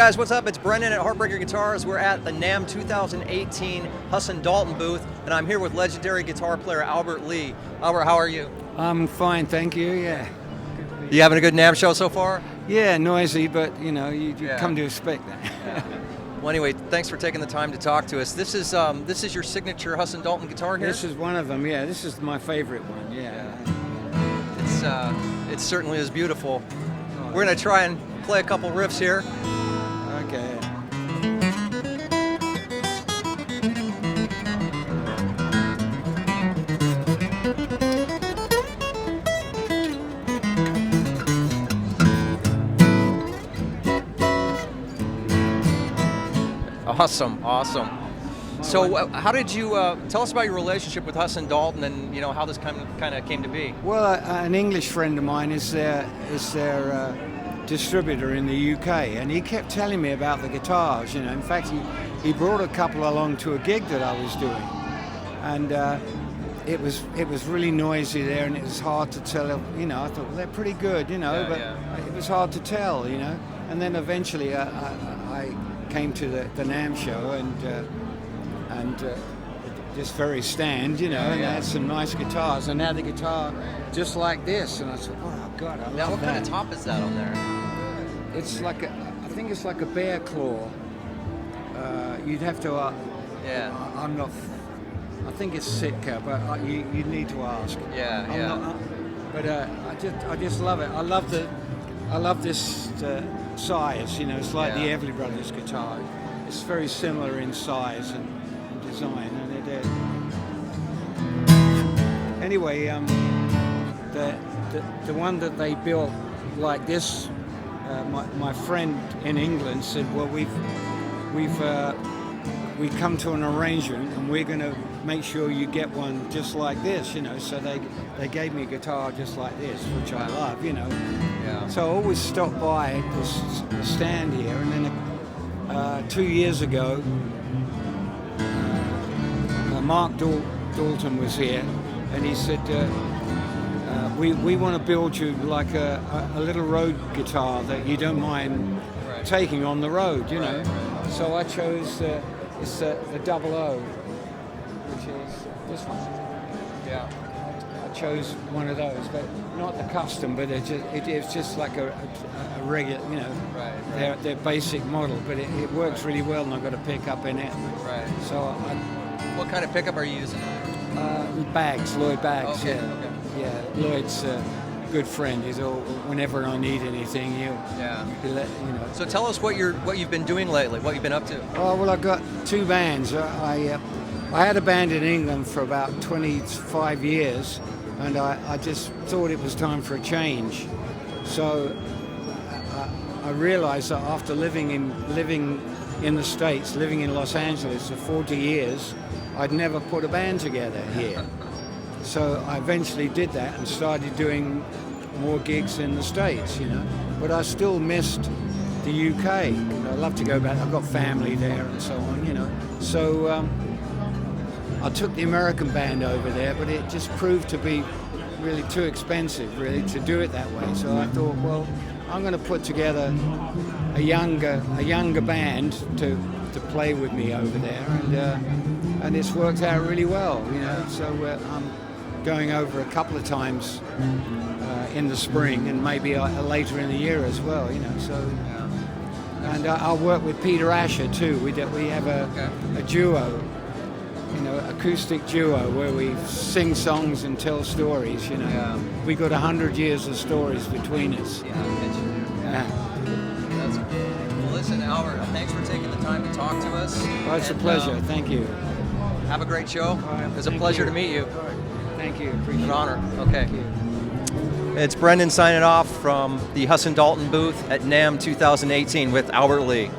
guys, what's up? It's Brendan at Heartbreaker Guitars. We're at the NAMM 2018 Huss and Dalton booth, and I'm here with legendary guitar player Albert Lee. Albert, how are you? I'm fine, thank you, yeah. You having a good NAMM show so far? Yeah, noisy, but you know, you come to expect that. Yeah. Well, anyway, thanks for taking the time to talk to us. This is your signature Huss and Dalton guitar here? This is one of them, yeah. This is my favorite one, yeah. It certainly is beautiful. We're going to try and play a couple riffs here. Okay. Awesome. So how did you, tell us about your relationship with Huss and Dalton and how this kind of came to be? Well, an English friend of mine is their distributor in the UK, and he kept telling me about the guitars, In fact, he brought a couple along to a gig that I was doing, and it was really noisy there, and it was hard to tell, I thought, well, they're pretty good, but it was hard to tell, and then eventually I came to the NAMM show, and this very stand, and they had some nice guitars, and now the guitar just like this, and I said, oh God, I love that. Now, what kind of top is that on there? It's like I think it's like a bear claw. You'd have to. I'm not. I think it's Sitka, but you need to ask. But I just love it. I love this size. It's like the Everly Brothers guitar. It's very similar in size and design, and it. Anyway, the one that they built like this. My friend in England said, well, we've come to an arrangement, and we're going to make sure you get one just like this, So they gave me a guitar just like this, which I love, So I always stop by the stand here, and then 2 years ago, Mark Dalton was here, and he said, we want to build you like a little road guitar that you don't mind taking on the road, Right. So I chose the double O, which is this one. Yeah. I chose one of those, but not the custom, but it's just like a regular, Right. Their basic model, but it works really well, and I've got a pickup in it. Right. So What kind of pickup are you using? Lloyd Baggs, Okay. Yeah, Lloyd's a good friend. He's all, whenever I need anything, he'll let. So tell us what you've been doing lately. What you've been up to? Oh well, I've got two bands. I had a band in England for about 25 years, and I just thought it was time for a change. So I realized that after living in the States, living in Los Angeles for 40 years, I'd never put a band together here. So I eventually did that and started doing more gigs in the States, But I still missed the UK. I'd love to go back. I've got family there and so on, So I took the American band over there, but it just proved to be really too expensive, really, to do it that way. So I thought, well, I'm going to put together a younger band to play with me over there, and it's worked out really well, So I'm going over a couple of times in the spring, and maybe later in the year as well, So, and I'll work with Peter Asher too. We have a duo, acoustic duo where we sing songs and tell stories. We got 100 years of stories between us. That's cool. Well, listen, Albert, thanks for taking the time to talk to us. Oh, it's a pleasure. Thank you. Have a great show. It was a pleasure to meet you. Thank you. Appreciate it. An honor. Okay. Thank you. It's Brendan signing off from the Huss and Dalton booth at NAMM 2018 with Albert Lee.